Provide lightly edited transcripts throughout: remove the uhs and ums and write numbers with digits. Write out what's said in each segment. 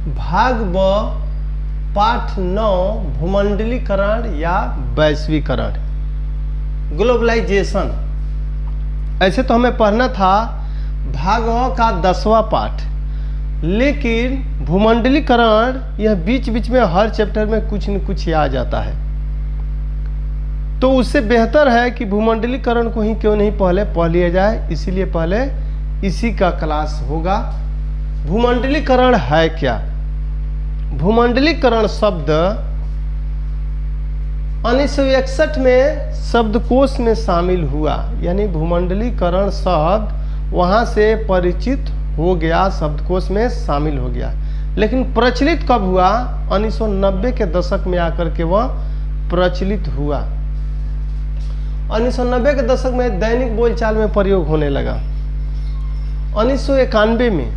भाग ब पाठ 9 भूमंडलीकरण या वैश्वीकरण, ग्लोबलाइजेशन। ऐसे तो हमें पढ़ना था भाग व का 10वां पाठ, लेकिन भूमंडलीकरण यह बीच बीच में हर चैप्टर में कुछ न कुछ आ जाता है, तो उससे बेहतर है कि भूमंडलीकरण को ही क्यों नहीं पहले पढ़ लिया जाए। इसीलिए पहले इसी का क्लास होगा। भूमंडलीकरण है क्या? भूमंडलीकरण शब्द 1961 में शब्दकोश में शामिल हुआ, यानी भूमंडलीकरण शब्द वहाँ से परिचित हो गया, शब्दकोश में शामिल हो गया। लेकिन प्रचलित कब हुआ? 1990 के दशक में आकर के वह प्रचलित हुआ। 1990 के दशक में दैनिक बोलचाल में प्रयोग होने लगा। 1991 में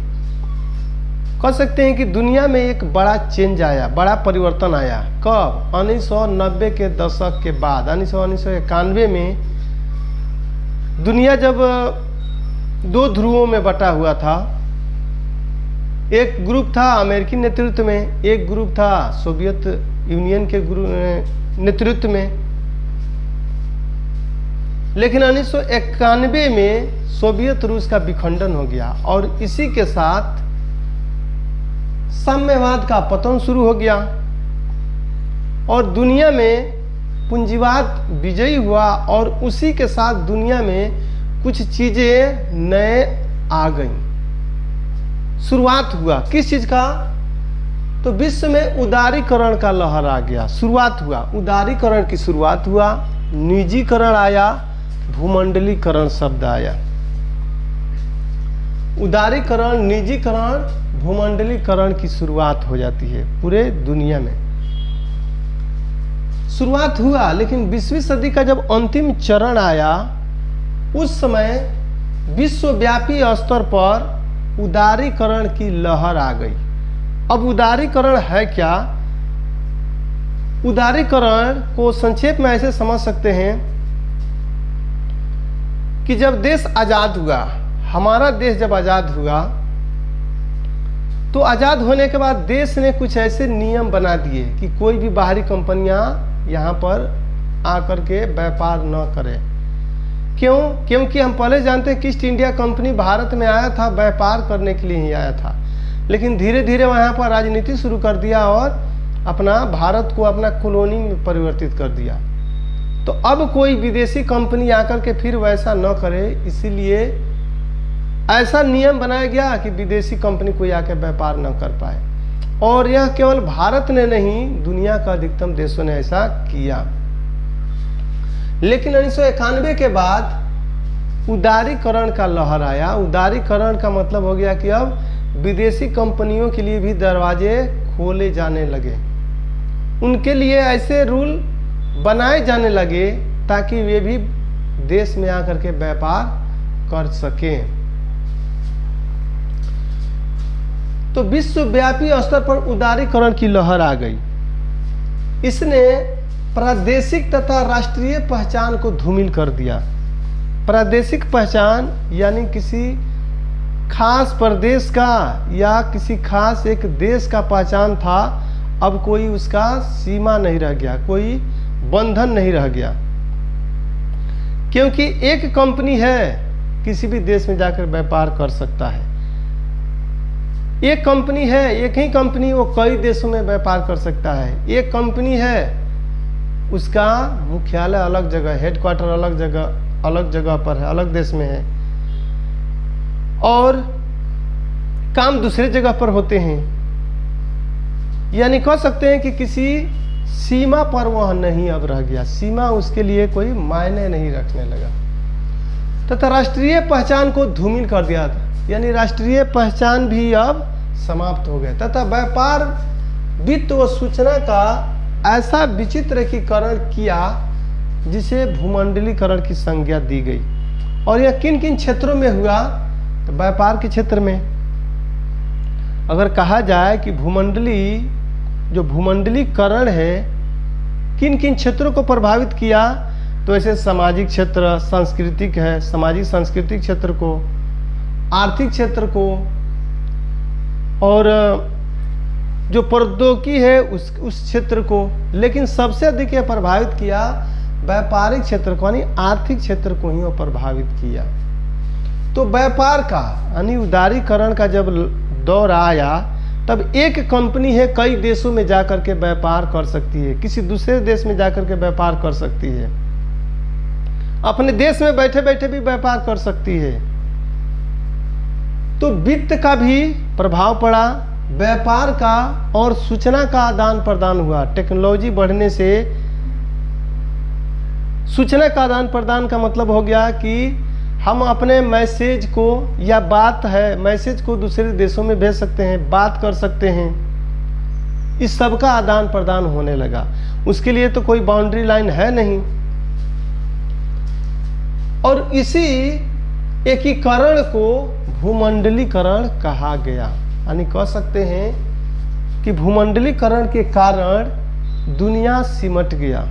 कह सकते हैं कि दुनिया में एक बड़ा चेंज आया, बड़ा परिवर्तन आया। कब? 1990 के दशक के बाद। 1991 में दुनिया जब दो ध्रुवों में बटा हुआ था, एक ग्रुप था अमेरिकी नेतृत्व में, एक ग्रुप था सोवियत यूनियन के नेतृत्व में। लेकिन 1991 में सोवियत रूस का विखंडन हो गया और इसी के साथ साम्यवाद का पतन शुरू हो गया और दुनिया में पूंजीवाद विजयी हुआ और उसी के साथ दुनिया में कुछ चीजें नए आ गई। शुरुआत हुआ किस चीज का? तो विश्व में उदारीकरण का लहर आ गया, शुरुआत हुआ उदारीकरण की शुरुआत हुआ, निजीकरण आया, भूमंडलीकरण शब्द आया। उदारीकरण, निजीकरण, भूमंडलीकरण की शुरुआत हो जाती है पूरे दुनिया में। शुरुआत हुआ, लेकिन 20वीं सदी का जब अंतिम चरण आया उस समय विश्वव्यापी स्तर पर उदारीकरण की लहर आ गई। अब उदारीकरण है क्या? उदारीकरण को संक्षेप में ऐसे समझ सकते हैं कि जब देश आजाद हुआ, हमारा देश जब आजाद हुआ तो आजाद होने के बाद देश ने कुछ ऐसे नियम बना दिए कि कोई भी बाहरी कंपनियां यहाँ पर आकर के व्यापार न करें। क्यों? क्योंकि हम पहले जानते हैं कि ईस्ट इंडिया कंपनी भारत में आया था, व्यापार करने के लिए ही आया था, लेकिन धीरे धीरे वहाँ पर राजनीति शुरू कर दिया और अपना भारत को अपना कॉलोनी में परिवर्तित कर दिया। तो अब कोई विदेशी कंपनी आकर के फिर वैसा न करे, इसीलिए ऐसा नियम बनाया गया कि विदेशी कंपनी कोई आके व्यापार न कर पाए। और यह केवल भारत ने नहीं, दुनिया का अधिकतम देशों ने ऐसा किया। लेकिन 1991 के बाद उदारीकरण का लहर आया। उदारीकरण का मतलब हो गया कि अब विदेशी कंपनियों के लिए भी दरवाजे खोले जाने लगे, उनके लिए ऐसे रूल बनाए जाने लगे ताकि वे भी देश में आकर के व्यापार कर सकें। तो विश्वव्यापी स्तर पर उदारीकरण की लहर आ गई। इसने प्रादेशिक तथा राष्ट्रीय पहचान को धूमिल कर दिया। प्रादेशिक पहचान यानी किसी खास प्रदेश का या किसी खास एक देश का पहचान था, अब कोई उसका सीमा नहीं रह गया, कोई बंधन नहीं रह गया, क्योंकि एक कंपनी है किसी भी देश में जाकर व्यापार कर सकता है। एक कंपनी है, एक ही कंपनी वो कई देशों में व्यापार कर सकता है। एक कंपनी है, उसका मुख्यालय अलग जगह, हेडक्वार्टर अलग जगह पर है, अलग देश में है, और काम दूसरे जगह पर होते हैं। यानी कह सकते हैं कि किसी सीमा पर वह नहीं अब रह गया, सीमा उसके लिए कोई मायने नहीं रखने लगा। तथा राष्ट्रीय पहचान को धूमिल कर दिया था, यानी राष्ट्रीय पहचान भी अब समाप्त हो गया। तथा व्यापार, वित्त व सूचना का ऐसा विचित्रीकरण किया जिसे भूमंडलीकरण की संज्ञा दी गई। और यह किन किन क्षेत्रों में हुआ? तो व्यापार के क्षेत्र में। अगर कहा जाए कि जो भूमंडलीकरण है किन किन क्षेत्रों को प्रभावित किया, तो ऐसे सामाजिक क्षेत्र, सांस्कृतिक है, सामाजिक सांस्कृतिक क्षेत्र को, आर्थिक क्षेत्र को, और जो प्रौद्योगिकी है उस क्षेत्र को, लेकिन सबसे अधिक यह प्रभावित किया व्यापारिक क्षेत्र को, यानी आर्थिक क्षेत्र को ही प्रभावित किया। तो व्यापार का यानी उदारीकरण का जब दौर आया, तब एक कंपनी है कई देशों में जाकर के व्यापार कर सकती है, किसी दूसरे देश में जाकर के व्यापार कर सकती है, अपने देश में बैठे बैठे भी व्यापार कर सकती है। तो वित्त का भी प्रभाव पड़ा, व्यापार का और सूचना का आदान प्रदान हुआ। टेक्नोलॉजी बढ़ने से सूचना का आदान प्रदान का मतलब हो गया कि हम अपने मैसेज को या बात है मैसेज को दूसरे देशों में भेज सकते हैं, बात कर सकते हैं, इस सब का आदान प्रदान होने लगा। उसके लिए तो कोई बाउंड्री लाइन है नहीं। और इसी एकीकरण को भूमंडलीकरण कहा गया, यानी कह सकते हैं कि भूमंडलीकरण के कारण दुनिया सिमट गया,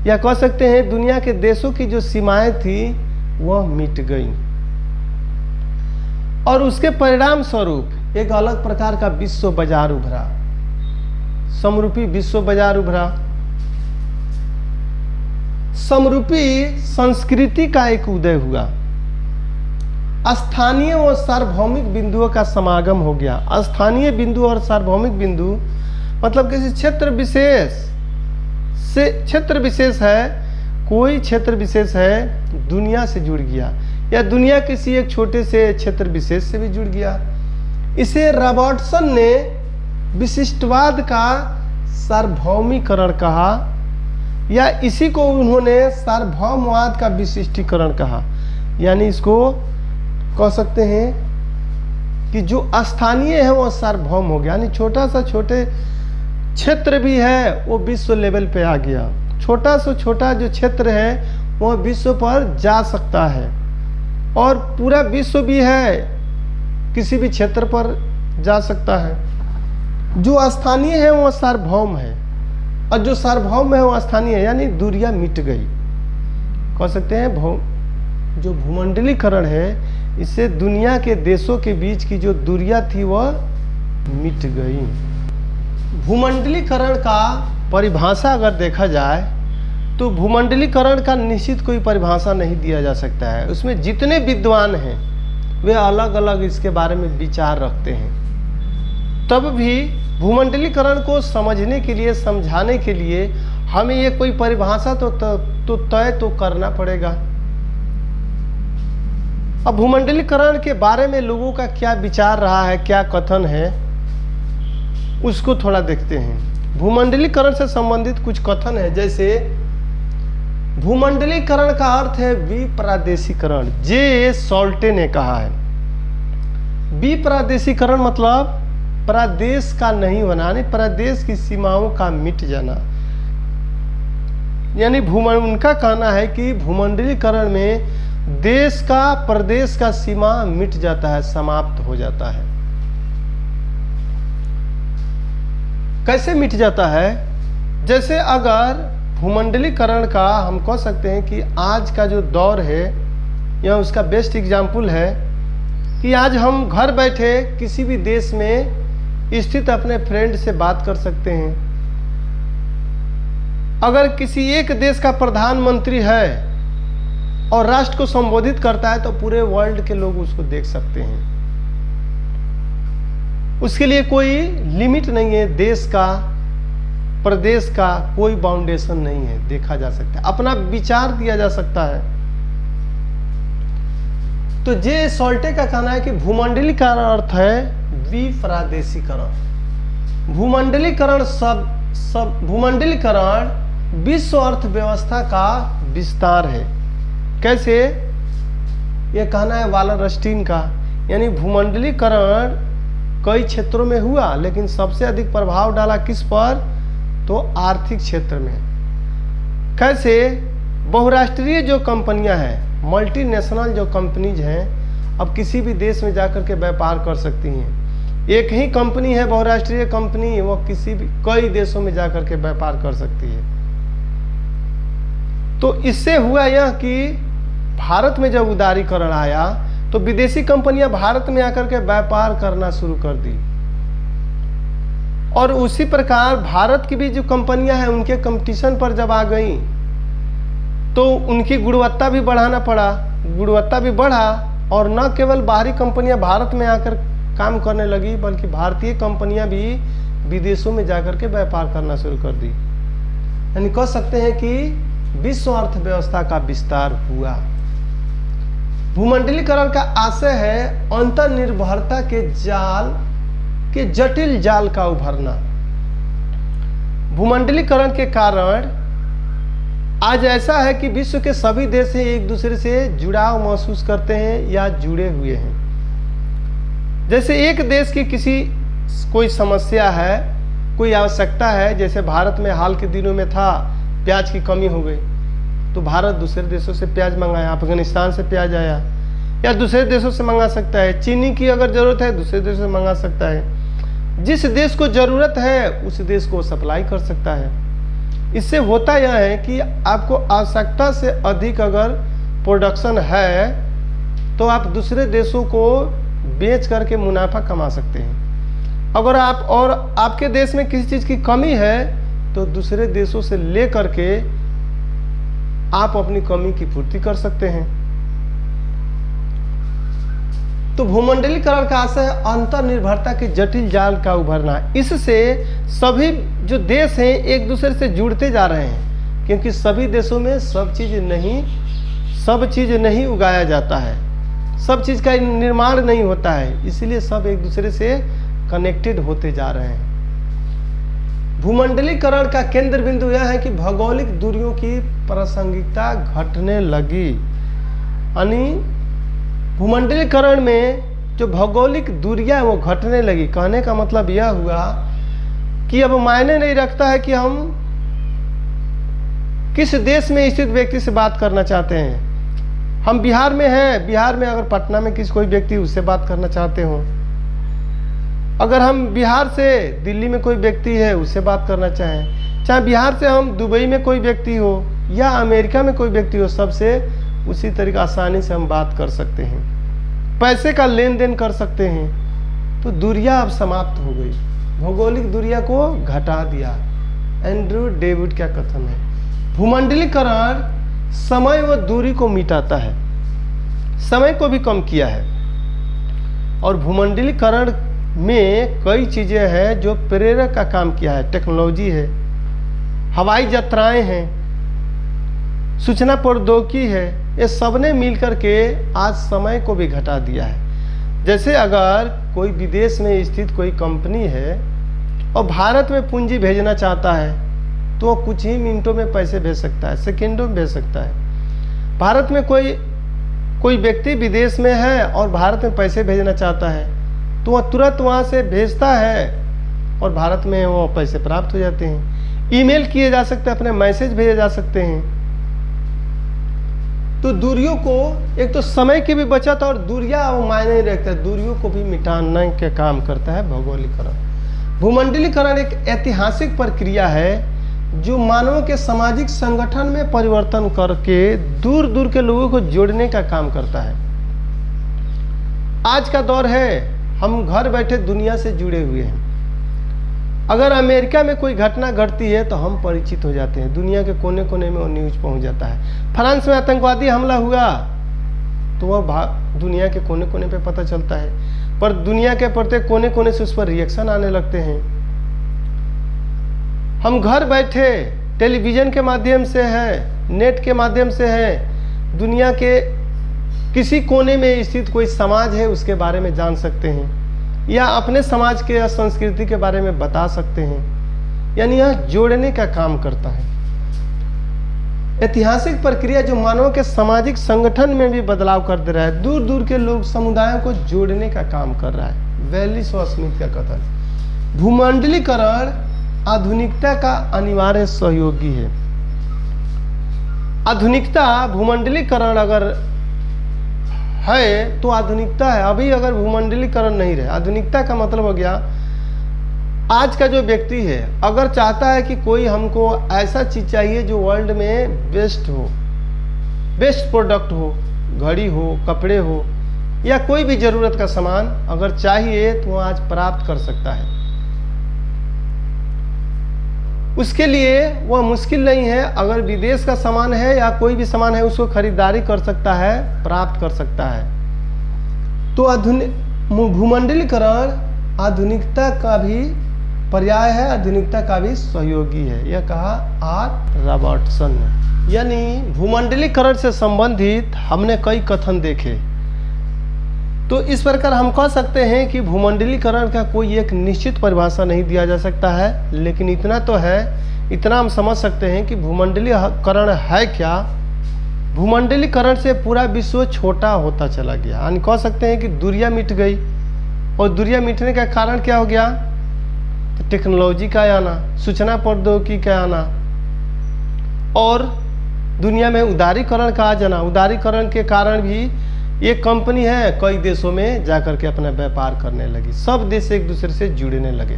या कह सकते हैं दुनिया के देशों की जो सीमाएं थी वह मिट गई, और उसके परिणाम स्वरूप एक अलग प्रकार का विश्व बाजार उभरा, समरूपी विश्व बाजार उभरा। समरूपी संस्कृति का एक उदय हुआ, स्थानीय और सार्वभौमिक बिंदुओं का समागम हो गया। स्थानीय बिंदु और सार्वभौमिक बिंदु मतलब किसी क्षेत्र विशेष से, क्षेत्र विशेष है, कोई क्षेत्र विशेष है दुनिया से जुड़ गया, या दुनिया किसी एक छोटे से क्षेत्र विशेष से भी जुड़ गया। इसे रॉबर्टसन ने विशिष्टवाद का सार्वभौमिकरण कहा, या इसी को उन्होंने सार्वभौमवाद का विशिष्टीकरण कहा। यानी इसको कह सकते हैं कि जो स्थानीय है वो सार्वभौम हो गया, यानी छोटा सा छोटे क्षेत्र भी है वो विश्व लेवल पे आ गया। छोटा से छोटा जो क्षेत्र है वो विश्व पर जा सकता है, और पूरा विश्व भी है किसी भी क्षेत्र पर जा सकता है। जो स्थानीय है वो सार्वभौम है, और जो सार्वभौम है वो स्थानीय है, यानी दूरियां मिट गई। कह सकते हैं जो भूमंडलीकरण है इससे दुनिया के देशों के बीच की जो दूरियां थी वह मिट गई। भूमंडलीकरण का परिभाषा अगर देखा जाए तो भूमंडलीकरण का निश्चित कोई परिभाषा नहीं दिया जा सकता है। उसमें जितने विद्वान हैं वे अलग अलग इसके बारे में विचार रखते हैं। तब भी भूमंडलीकरण को समझने के लिए, समझाने के लिए हमें ये कोई परिभाषा तो तय तो करना पड़ेगा। अब भूमंडलीकरण के बारे में लोगों का क्या विचार रहा है, क्या कथन है, उसको थोड़ा देखते हैं। भूमंडलीकरण से संबंधित कुछ कथन है, जैसे भूमंडलीकरण का अर्थ है विप्रादेशीकरण। जे सॉल्टे ने कहा है विप्रादेशीकरण मतलब प्रदेश का नहीं होना, यानी प्रदेश की सीमाओं का मिट जाना। यानी उनका कहना है कि भूमंडलीकरण में देश का, प्रदेश का सीमा मिट जाता है, समाप्त हो जाता है। कैसे मिट जाता है? जैसे अगर भूमंडलीकरण का हम कह सकते हैं कि आज का जो दौर है यह उसका बेस्ट एग्जाम्पल है कि आज हम घर बैठे किसी भी देश में स्थित अपने फ्रेंड से बात कर सकते हैं। अगर किसी एक देश का प्रधानमंत्री है और राष्ट्र को संबोधित करता है तो पूरे वर्ल्ड के लोग उसको देख सकते हैं। उसके लिए कोई लिमिट नहीं है, देश का, प्रदेश का कोई बाउंडेशन नहीं है, देखा जा सकता है, अपना विचार दिया जा सकता है। तो जे सॉल्टे का कहना है कि भूमंडलीकरण अर्थ है विप्रादेशीकरण। भूमंडलीकरण विश्व अर्थव्यवस्था का विस्तार है। कैसे? यह कहना है वालरस्टीन का, यानी भूमंडलीकरण कई क्षेत्रों में हुआ लेकिन सबसे अधिक प्रभाव डाला किस पर? तो आर्थिक क्षेत्र में। कैसे? बहुराष्ट्रीय जो कंपनियां हैं, मल्टीनेशनल जो कंपनीज हैं, अब किसी भी देश में जाकर के व्यापार कर सकती हैं। एक ही कंपनी है बहुराष्ट्रीय कंपनी, वो किसी भी कई देशों में जाकर के व्यापार कर सकती है। तो इससे हुआ यह कि भारत में जब उदारीकरण आया तो विदेशी कंपनियां भारत में आकर के व्यापार करना शुरू कर दी, और उसी प्रकार भारत की भी जो कंपनियां हैं उनके कंपटीशन पर जब आ गई तो उनकी गुणवत्ता भी बढ़ाना पड़ा, गुणवत्ता भी बढ़ा और न केवल बाहरी कंपनियां भारत में आकर काम करने लगी बल्कि भारतीय कंपनियां भी विदेशों में जाकर के व्यापार करना शुरू कर दी। यानी कह सकते हैं कि विश्व अर्थव्यवस्था का विस्तार हुआ। भूमंडलीकरण का आशय है अंतर्निर्भरता के जाल के जटिल जाल का उभरना। भूमंडलीकरण के कारण आज ऐसा है कि विश्व के सभी देश एक दूसरे से जुड़ाव महसूस करते हैं या जुड़े हुए हैं। जैसे एक देश की कोई समस्या है, कोई आवश्यकता है, जैसे भारत में हाल के दिनों में था प्याज की कमी हो गई तो भारत दूसरे देशों से प्याज मंगाया, अफगानिस्तान से प्याज आया या दूसरे देशों से मंगा सकता है। चीनी की अगर जरूरत है दूसरे देशों से मंगा सकता है। जिस देश को जरूरत है उस देश को सप्लाई कर सकता है। इससे होता यह है कि आपको आवश्यकता से अधिक अगर प्रोडक्शन है तो आप दूसरे देशों को बेच करके मुनाफा कमा सकते हैं। अगर आपके देश में किसी चीज़ की कमी है तो दूसरे देशों से ले करके आप अपनी कमी की पूर्ति कर सकते हैं। तो भूमंडलीकरण का आशय है अंतर्निर्भरता के जटिल जाल का उभरना। इससे सभी जो देश हैं एक दूसरे से जुड़ते जा रहे हैं, क्योंकि सभी देशों में सब चीज़ नहीं उगाया जाता है, सब चीज़ का निर्माण नहीं होता है, इसलिए सब एक दूसरे से कनेक्टेड होते जा रहे हैं। भूमंडलीकरण का केंद्र बिंदु यह है कि भौगोलिक दूरियों की प्रासंगिकता घटने लगी। यानी भूमंडलीकरण में जो भौगोलिक दूरियां वो घटने लगी। कहने का मतलब यह हुआ कि अब मायने नहीं रखता है कि हम किस देश में स्थित व्यक्ति से बात करना चाहते हैं। हम बिहार में हैं, बिहार में अगर पटना में कोई व्यक्ति उससे बात करना चाहते हो, अगर हम बिहार से दिल्ली में कोई व्यक्ति है उससे बात करना चाहें, चाहे बिहार से हम दुबई में कोई व्यक्ति हो या अमेरिका में कोई व्यक्ति हो, सबसे उसी तरीके आसानी से हम बात कर सकते हैं, पैसे का लेन देन कर सकते हैं। तो दूरियां अब समाप्त हो गई, भौगोलिक दूरियां को घटा दिया। एंड्रू डेविड का कथन है भूमंडलीकरण समय व दूरी को मिटाता है, समय को भी कम किया है। और भूमंडलीकरण में कई चीज़ें हैं जो प्रेरक का काम किया है। टेक्नोलॉजी है, हवाई यात्राएं हैं, सूचना प्रौद्योगिकी है, ये सब ने मिलकर के आज समय को भी घटा दिया है। जैसे अगर कोई विदेश में स्थित कोई कंपनी है और भारत में पूंजी भेजना चाहता है तो वो कुछ ही मिनटों में पैसे भेज सकता है, सेकेंडों में भेज सकता है। भारत में कोई व्यक्ति विदेश में है और भारत में पैसे भेजना चाहता है तो वह तुरंत वहाँ से भेजता है और भारत में वो पैसे प्राप्त हो जाते हैं। ईमेल किए जा सकते हैं, अपने मैसेज भेजे जा सकते हैं। तो दूरियों को, एक तो समय की भी बचत और दूरियां वो मायने नहीं रखता है, दूरियों को भी मिटाने का काम करता है भौगोलिकरण। भूमंडलीकरण एक ऐतिहासिक प्रक्रिया है जो मानव के सामाजिक संगठन में परिवर्तन करके दूर दूर के लोगों को जोड़ने का काम करता है। आज का दौर है हम घर बैठे दुनिया से जुड़े हुए हैं। अगर अमेरिका में कोई घटना घटती है तो हम परिचित हो जाते हैं, दुनिया के कोने कोने में वो न्यूज पहुंच जाता है। फ्रांस में आतंकवादी हमला हुआ तो वह दुनिया के कोने कोने पे पता चलता है, पर दुनिया के प्रत्येक कोने कोने से उस पर रिएक्शन आने लगते हैं। हम घर बैठे टेलीविज़न के माध्यम से है, नेट के माध्यम से है, दुनिया के किसी कोने में स्थित कोई समाज है उसके बारे में जान सकते हैं या अपने समाज के या संस्कृति के बारे में बता सकते हैं। यानी यह जोड़ने का काम करता है। ऐतिहासिक प्रक्रिया जो मानव के सामाजिक संगठन में भी बदलाव कर दे रहा है, दूर दूर के लोग समुदायों को जोड़ने का काम कर रहा है। वैलिस स्मिथ का कथन, भूमंडलीकरण आधुनिकता का अनिवार्य सहयोगी है। आधुनिकता, भूमंडलीकरण अगर है तो आधुनिकता है। अभी अगर भूमंडलीकरण नहीं रहे, आधुनिकता का मतलब हो गया आज का जो व्यक्ति है अगर चाहता है कि कोई हमको ऐसा चीज चाहिए जो वर्ल्ड में बेस्ट हो, बेस्ट प्रोडक्ट हो, घड़ी हो, कपड़े हो या कोई भी जरूरत का सामान अगर चाहिए तो वो आज प्राप्त कर सकता है। उसके लिए वह मुश्किल नहीं है, अगर विदेश का सामान है या कोई भी सामान है उसको खरीदारी कर सकता है, प्राप्त कर सकता है। तो भूमंडलीकरण आधुनिकता का भी पर्याय है, आधुनिकता का भी सहयोगी है, यह कहा आर रॉबर्टसन ने। यानी भूमंडलीकरण से संबंधित हमने कई कथन देखे। तो इस प्रकार हम कह सकते हैं कि भूमंडलीकरण का कोई एक निश्चित परिभाषा नहीं दिया जा सकता है, लेकिन इतना तो है, इतना हम समझ सकते हैं कि भूमंडलीकरण है क्या। भूमंडलीकरण से पूरा विश्व छोटा होता चला गया, यानी कह सकते हैं कि दुनिया मिट गई। और दुनिया मिटने का कारण क्या हो गया? तो टेक्नोलॉजी का आना, सूचना प्रौद्योगिकी का आना और दुनिया में उदारीकरण का आ जाना। उदारीकरण के कारण भी एक कंपनी है कई देशों में जाकर के अपना व्यापार करने लगी, सब देश एक दूसरे से जुड़ने लगे।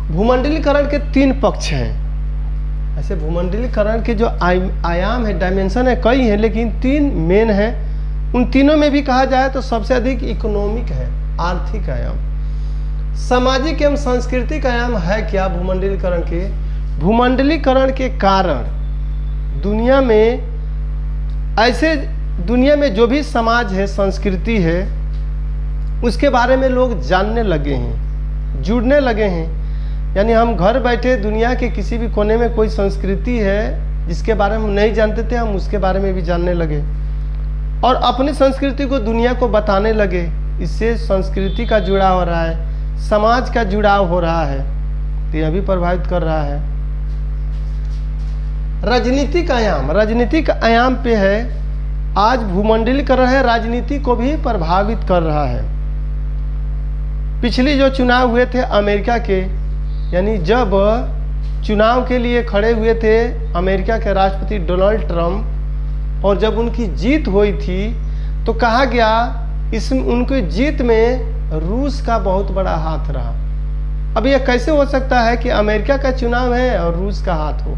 भूमंडलीकरण के 3 पक्ष हैं। ऐसे भूमंडलीकरण के जो आयाम है, डायमेंशन है, कई हैं, लेकिन 3 मेन हैं। उन तीनों में भी कहा जाए तो सबसे अधिक इकोनॉमिक है, आर्थिक आयाम। सामाजिक एवं सांस्कृतिक आयाम है क्या भूमंडलीकरण के? भूमंडलीकरण के कारण दुनिया में जो भी समाज है, संस्कृति है, उसके बारे में लोग जानने लगे हैं, जुड़ने लगे हैं। यानी हम घर बैठे दुनिया के किसी भी कोने में कोई संस्कृति है जिसके बारे में हम नहीं जानते थे, हम उसके बारे में भी जानने लगे और अपनी संस्कृति को दुनिया को बताने लगे। इससे संस्कृति का जुड़ाव हो रहा है, समाज का जुड़ाव हो रहा है, तो यह भी प्रभावित कर रहा है। राजनीतिक आयाम पे है। आज भूमंडलीकरण है, राजनीति को भी प्रभावित कर रहा है। पिछली जो चुनाव हुए थे अमेरिका के, यानी जब चुनाव के लिए खड़े हुए थे अमेरिका के राष्ट्रपति डोनाल्ड ट्रंप, और जब उनकी जीत हुई थी तो कहा गया उनकी जीत में रूस का बहुत बड़ा हाथ रहा। अब यह कैसे हो सकता है कि अमेरिका का चुनाव है और रूस का हाथ हो?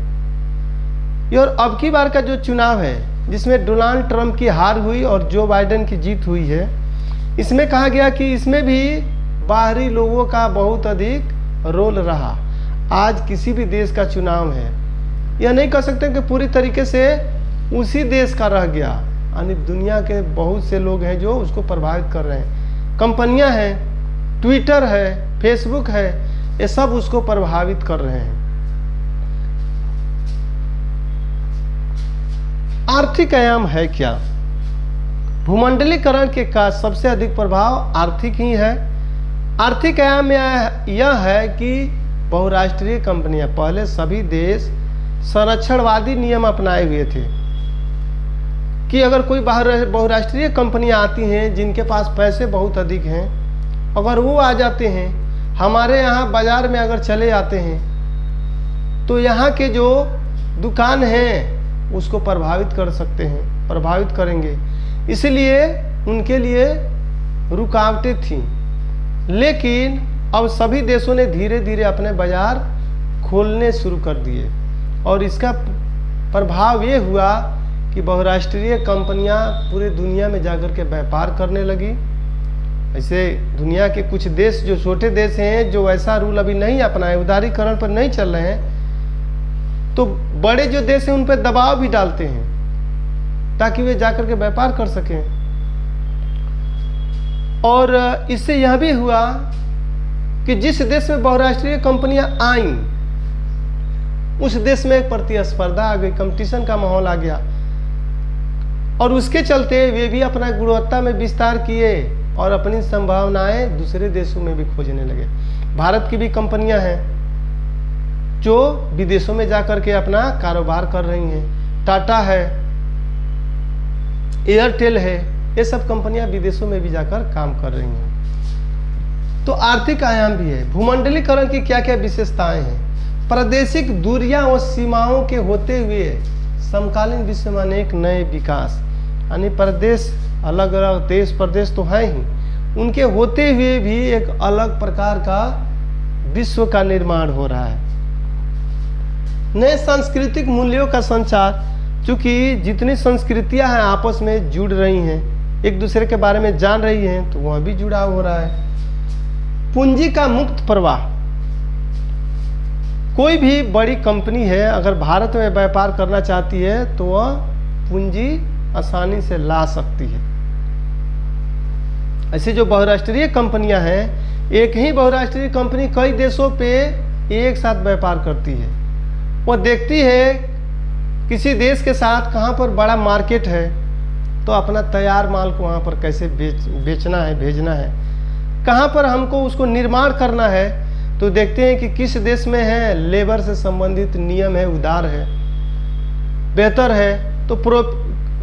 और अब की बार का जो चुनाव है जिसमें डोनाल्ड ट्रंप की हार हुई और जो बाइडेन की जीत हुई है, इसमें कहा गया कि इसमें भी बाहरी लोगों का बहुत अधिक रोल रहा। आज किसी भी देश का चुनाव है, यह नहीं कह सकते कि पूरी तरीके से उसी देश का रह गया, यानी दुनिया के बहुत से लोग हैं जो उसको प्रभावित कर रहे हैं। कंपनियां हैं, ट्विटर है, फेसबुक है, ये सब उसको प्रभावित कर रहे हैं। आर्थिक आयाम है क्या? भूमंडलीकरण के का सबसे अधिक प्रभाव आर्थिक ही है। आर्थिक आयाम में यह है कि बहुराष्ट्रीय कंपनियां, पहले सभी देश संरक्षणवादी नियम अपनाए हुए थे कि अगर कोई बहुराष्ट्रीय कंपनियां आती हैं जिनके पास पैसे बहुत अधिक हैं, अगर वो आ जाते हैं हमारे यहाँ बाजार में, अगर चले आते हैं तो यहाँ के जो दुकान हैं उसको प्रभावित कर सकते हैं, प्रभावित करेंगे। इसलिए उनके लिए रुकावटें थीं, लेकिन अब सभी देशों ने धीरे धीरे अपने बाजार खोलने शुरू कर दिए और इसका प्रभाव ये हुआ कि बहुराष्ट्रीय कंपनियां पूरे दुनिया में जाकर के व्यापार करने लगी। ऐसे दुनिया के कुछ देश जो छोटे देश हैं जो ऐसा रूल अभी नहीं अपनाए, उदारीकरण पर नहीं चल रहे हैं, तो बड़े जो देश हैं उन पर दबाव भी डालते हैं ताकि वे जाकर के व्यापार कर सकें। और इससे यह भी हुआ कि जिस देश में बहुराष्ट्रीय कंपनियां आईं उस देश में एक प्रतिस्पर्धा आ गई, कंपटीशन का माहौल आ गया और उसके चलते वे भी अपना गुणवत्ता में विस्तार किए और अपनी संभावनाएं दूसरे देशों में भी खोजने लगे। भारत की भी कंपनियां हैं जो विदेशों में जाकर के अपना कारोबार कर रही हैं। टाटा है, एयरटेल है, ये सब कंपनियां विदेशों में भी जाकर काम कर रही हैं। तो आर्थिक आयाम भी है। भूमंडलीकरण की क्या क्या विशेषताएं हैं? प्रादेशिक दूरियां और सीमाओं के होते हुए समकालीन विश्व में अनेक नए विकास, यानी प्रदेश, अलग अलग देश प्रदेश तो हैं ही, उनके होते हुए भी एक अलग प्रकार का विश्व का निर्माण हो रहा है। नए सांस्कृतिक मूल्यों का संचार, चूंकि जितनी संस्कृतियां हैं आपस में जुड़ रही हैं, एक दूसरे के बारे में जान रही हैं, तो वह भी जुड़ाव हो रहा है। पूंजी का मुक्त प्रवाह, कोई भी बड़ी कंपनी है अगर भारत में व्यापार करना चाहती है तो वह पूंजी आसानी से ला सकती है। ऐसे जो बहुराष्ट्रीय कंपनियां हैं, एक ही बहुराष्ट्रीय कंपनी कई देशों पे एक साथ व्यापार करती है। वह देखती है किसी देश के साथ कहाँ पर बड़ा मार्केट है तो अपना तैयार माल को वहाँ पर कैसे बेचना है, भेजना है, कहाँ पर हमको उसको निर्माण करना है तो देखते हैं कि किस देश में है लेबर से संबंधित नियम है, उदार है, बेहतर है, तो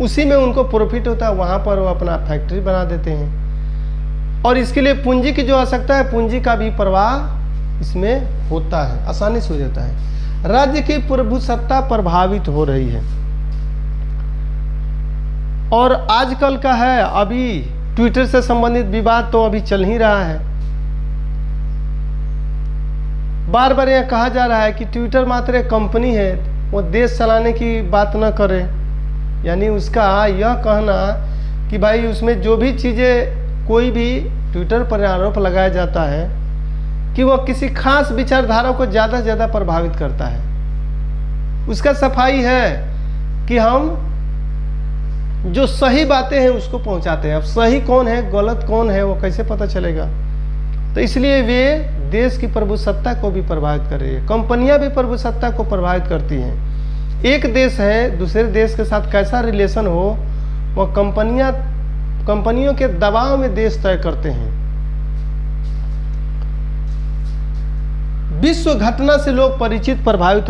उसी में उनको प्रॉफिट होता है, वहाँ पर वो अपना फैक्ट्री बना देते हैं। और इसके लिए पूंजी की जो आवश्यकता है, पूंजी का भी प्रवाह इसमें होता है, आसानी से हो जाता है। राज्य की प्रभुसत्ता प्रभावित हो रही है। और आजकल का है, अभी ट्विटर से संबंधित विवाद तो अभी चल ही रहा है। बार बार यह कहा जा रहा है कि ट्विटर मात्र एक कंपनी है, वो देश चलाने की बात न करे। यानी उसका यह कहना कि भाई उसमें जो भी चीज़ें, कोई भी ट्विटर पर आरोप लगाया जाता है कि वह किसी खास विचारधारा को ज़्यादा से ज़्यादा प्रभावित करता है। उसका सफाई है कि हम जो सही बातें हैं उसको पहुंचाते हैं। अब सही कौन है, गलत कौन है, वो कैसे पता चलेगा? तो इसलिए वे देश की प्रभुसत्ता को भी प्रभावित कर रही है। कंपनियां भी प्रभुसत्ता को प्रभावित करती हैं। एक देश है दूसरे देश के साथ कैसा रिलेशन हो, वह कंपनियों के दबाव में देश तय करते हैं। विश्व घटना से लोग प्रभावित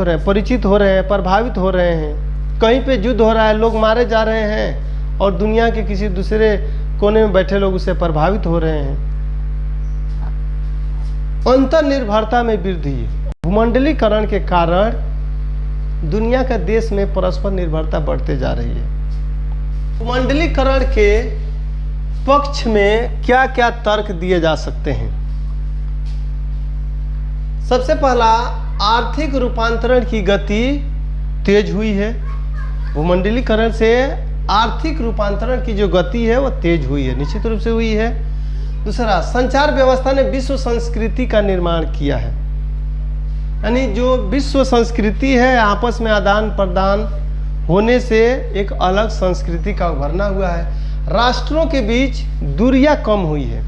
हो रहे हैं। कहीं पे युद्ध हो रहा है, लोग मारे जा रहे हैं और दुनिया के किसी दूसरे कोने में बैठे लोग उससे प्रभावित हो रहे हैं। अंतर्निर्भरता में वृद्धि, भूमंडलीकरण के कारण दुनिया का देश में परस्पर निर्भरता बढ़ते जा रही है। भूमंडलीकरण के पक्ष में क्या क्या तर्क दिए जा सकते हैं? सबसे पहला, आर्थिक रूपांतरण की गति तेज हुई है। भूमंडलीकरण से आर्थिक रूपांतरण की जो गति है वो तेज हुई है, निश्चित रूप से हुई है। दूसरा, संचार व्यवस्था ने विश्व संस्कृति का निर्माण किया है। यानी जो विश्व संस्कृति है, आपस में आदान प्रदान होने से एक अलग संस्कृति का उभरना हुआ है। राष्ट्रों के बीच दूरियां कम हुई है।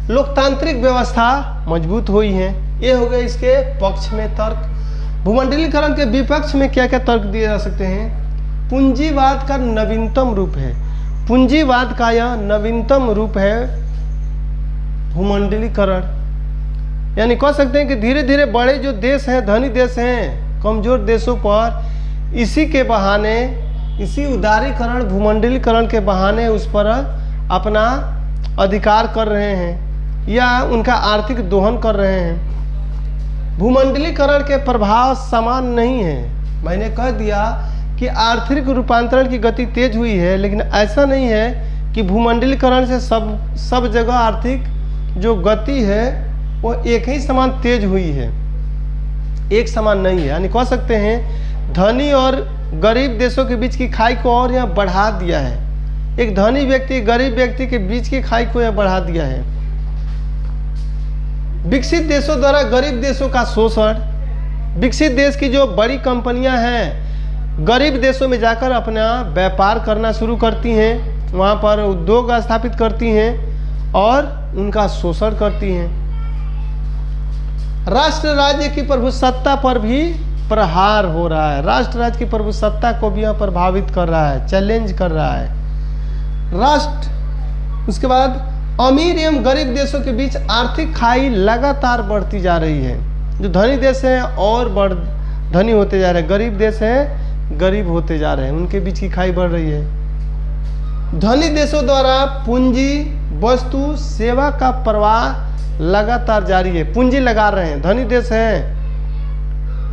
लोकतांत्रिक व्यवस्था मजबूत हुई है। ये हो गए इसके पक्ष में तर्क। भूमंडलीकरण के विपक्ष में क्या क्या तर्क दिए जा सकते हैं? पूंजीवाद का नवीनतम रूप है। पूंजीवाद का यह नवीनतम रूप है भूमंडलीकरण। यानी कह सकते हैं कि धीरे धीरे बड़े जो देश हैं, धनी देश हैं, कमजोर देशों पर इसी के बहाने, इसी उदारीकरण, भूमंडलीकरण के बहाने उस पर अपना अधिकार कर रहे हैं या उनका आर्थिक दोहन कर रहे हैं। भूमंडलीकरण के प्रभाव समान नहीं है। मैंने कह दिया कि आर्थिक रूपांतरण की गति तेज हुई है, लेकिन ऐसा नहीं है कि भूमंडलीकरण से सब जगह आर्थिक जो गति है वो एक ही समान तेज हुई है, एक समान नहीं है। यानी कह सकते हैं धनी और गरीब देशों के बीच की खाई को और यहाँ बढ़ा दिया है। एक धनी व्यक्ति गरीब व्यक्ति के बीच की खाई को यहाँ बढ़ा दिया है। विकसित देशों द्वारा गरीब देशों का शोषण, विकसित देश की जो बड़ी कंपनियां हैं गरीब देशों में जाकर अपना व्यापार करना शुरू करती हैं, वहाँ पर उद्योग स्थापित करती हैं और उनका शोषण करती हैं। राष्ट्र राज्य की प्रभुसत्ता पर भी प्रहार हो रहा है। राष्ट्र राज्य की प्रभुसत्ता को भी यह प्रभावित कर रहा है, चैलेंज कर रहा है। उसके बाद अमीर एवं गरीब देशों के बीच आर्थिक खाई लगातार बढ़ती जा रही है। जो धनी देश हैं और धनी होते जा रहे हैं, गरीब देश हैं गरीब होते जा रहे हैं, उनके बीच की खाई बढ़ रही है। धनी देशों द्वारा पूंजी, वस्तु, सेवा का प्रवाह लगातार जारी है। पूंजी लगा रहे हैं, धनी देश हैं,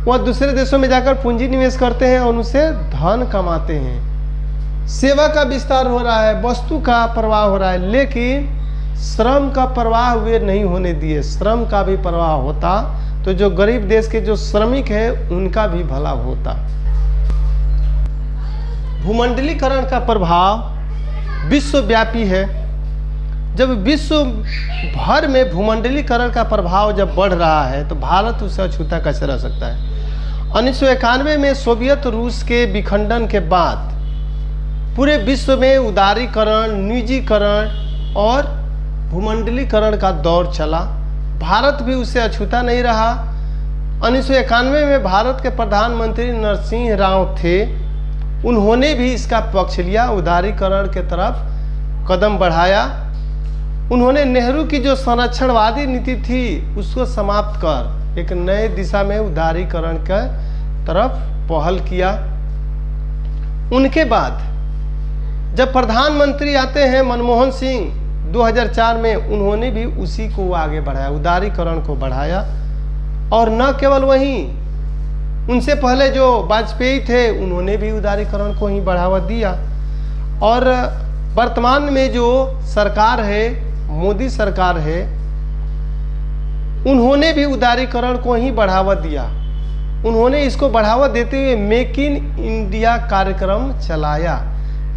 वह दूसरे देशों में जाकर पूंजी निवेश करते हैं और उनसे धन कमाते हैं। सेवा का विस्तार हो रहा है, वस्तु का प्रवाह हो रहा है, लेकिन श्रम का प्रवाह वे नहीं होने दिए। श्रम का भी प्रवाह होता तो जो गरीब देश के जो श्रमिक है उनका भी भला होता। भूमंडलीकरण का प्रभाव विश्वव्यापी है। जब विश्व भर में भूमंडलीकरण का प्रभाव जब बढ़ रहा है तो भारत उसे अछूता कैसे रह सकता है। 1991 में सोवियत रूस के विखंडन के बाद पूरे विश्व में उदारीकरण, निजीकरण और भूमंडलीकरण का दौर चला। भारत भी उससे अछूता नहीं रहा। 1991 में भारत के प्रधानमंत्री नरसिंह राव थे, उन्होंने भी इसका पक्ष लिया, उदारीकरण के तरफ कदम बढ़ाया। उन्होंने नेहरू की जो संरक्षणवादी नीति थी उसको समाप्त कर एक नए दिशा में उदारीकरण के तरफ पहल किया। उनके बाद जब प्रधानमंत्री आते हैं मनमोहन सिंह 2004 में, उन्होंने भी उसी को आगे बढ़ाया, उदारीकरण को बढ़ाया। और न केवल वहीं, उनसे पहले जो वाजपेयी थे उन्होंने भी उदारीकरण को ही बढ़ावा दिया। और वर्तमान में जो सरकार है, मोदी सरकार है, उन्होंने भी उदारीकरण को ही बढ़ावा दिया। उन्होंने इसको बढ़ावा देते हुए मेक इन इंडिया कार्यक्रम चलाया।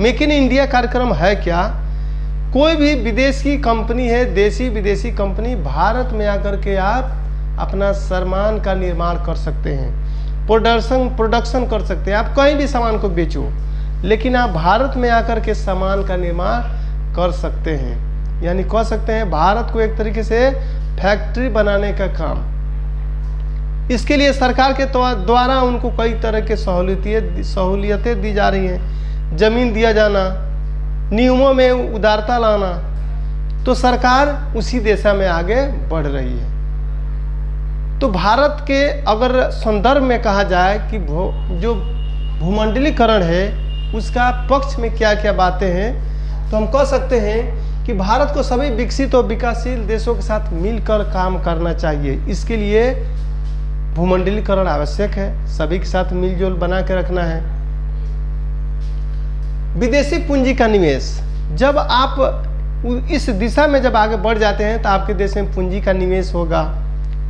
मेक इन इंडिया कार्यक्रम है क्या? कोई भी विदेश की कंपनी है, देसी विदेशी कंपनी, भारत में आकर के आप अपना सामान का निर्माण कर सकते हैं, प्रोडक्शन कर सकते हैं, आप कहीं भी सामान को बेचो, लेकिन आप भारत में आकर के सामान का निर्माण कर सकते हैं। यानी कह सकते हैं भारत को एक तरीके से फैक्ट्री बनाने का काम। इसके लिए सरकार के द्वारा उनको कई तरह के सहूलियतें दी जा रही हैं। जमीन दिया जाना, नियमों में उदारता लाना, तो सरकार उसी दिशा में आगे बढ़ रही है। तो भारत के अगर संदर्भ में कहा जाए कि जो भूमंडलीकरण है उसका पक्ष में क्या क्या बातें हैं, तो हम कह सकते हैं कि भारत को सभी विकसित और विकासशील देशों के साथ मिलकर काम करना चाहिए। इसके लिए भूमंडलीकरण आवश्यक है, सभी के साथ मिलजुल बना के रखना है। विदेशी पूंजी का निवेश, जब आप इस दिशा में जब आगे बढ़ जाते हैं तो आपके देश में पूंजी का निवेश होगा,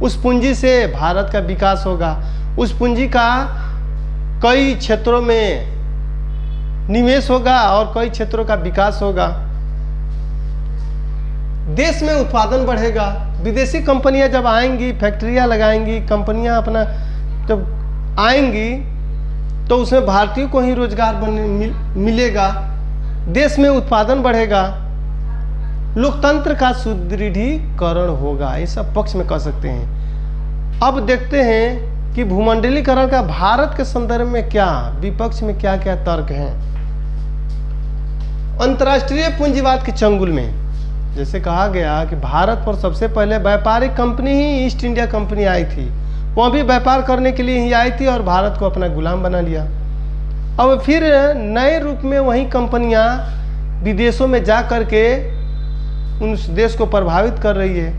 उस पूंजी से भारत का विकास होगा, उस पूंजी का कई क्षेत्रों में निवेश होगा और कई क्षेत्रों का विकास होगा। देश में उत्पादन बढ़ेगा। विदेशी कंपनियां जब आएंगी, फैक्ट्रियां लगाएंगी, कंपनियां अपना जब आएंगी तो उसमें भारतीयों को ही रोजगार मिलेगा, देश में उत्पादन बढ़ेगा, लोकतंत्र का सुदृढ़ीकरण होगा। ये सब पक्ष में कह सकते हैं। अब देखते हैं कि भूमंडलीकरण का भारत के संदर्भ में क्या, विपक्ष में क्या क्या तर्क हैं। अंतर्राष्ट्रीय पूंजीवाद के चंगुल में जैसे कहा गया कि भारत पर सबसे पहले व्यापारिक कंपनी ही ईस्ट इंडिया कंपनी आई थी, वह भी व्यापार करने के लिए ही आई थी और भारत को अपना गुलाम बना लिया। अब फिर नए रूप में वही कंपनियां विदेशों में जा कर के उस देश को प्रभावित कर रही है,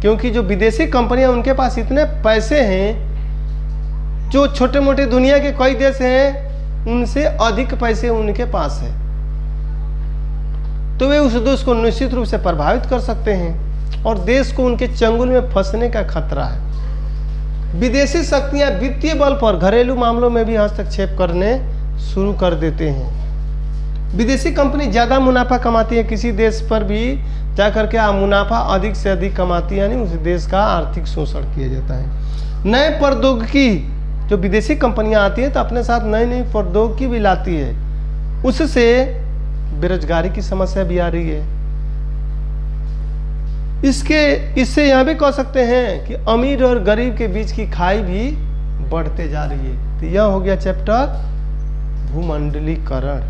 क्योंकि जो विदेशी कंपनियां उनके पास इतने पैसे हैं, जो छोटे मोटे दुनिया के कई देश हैं उनसे अधिक पैसे उनके पास है, तो वे उस देश को निश्चित रूप से प्रभावित कर सकते हैं और देश को उनके चंगुल में फंसने का खतरा है। विदेशी शक्तियां वित्तीय बल पर घरेलू मामलों में भी हस्तक्षेप करने शुरू कर देते हैं। विदेशी कंपनी ज़्यादा मुनाफा कमाती है, किसी देश पर भी जाकर के मुनाफा अधिक से अधिक कमाती है, यानी उस देश का आर्थिक शोषण किया जाता है। नए प्रौद्योगिकी, जो विदेशी कंपनियां आती हैं तो अपने साथ नई नई प्रौद्योगिकी भी लाती है, उससे बेरोजगारी की समस्या भी आ रही है। इससे यह भी कह सकते हैं कि अमीर और गरीब के बीच की खाई भी बढ़ते जा रही है। तो यह हो गया चैप्टर भूमंडलीकरण।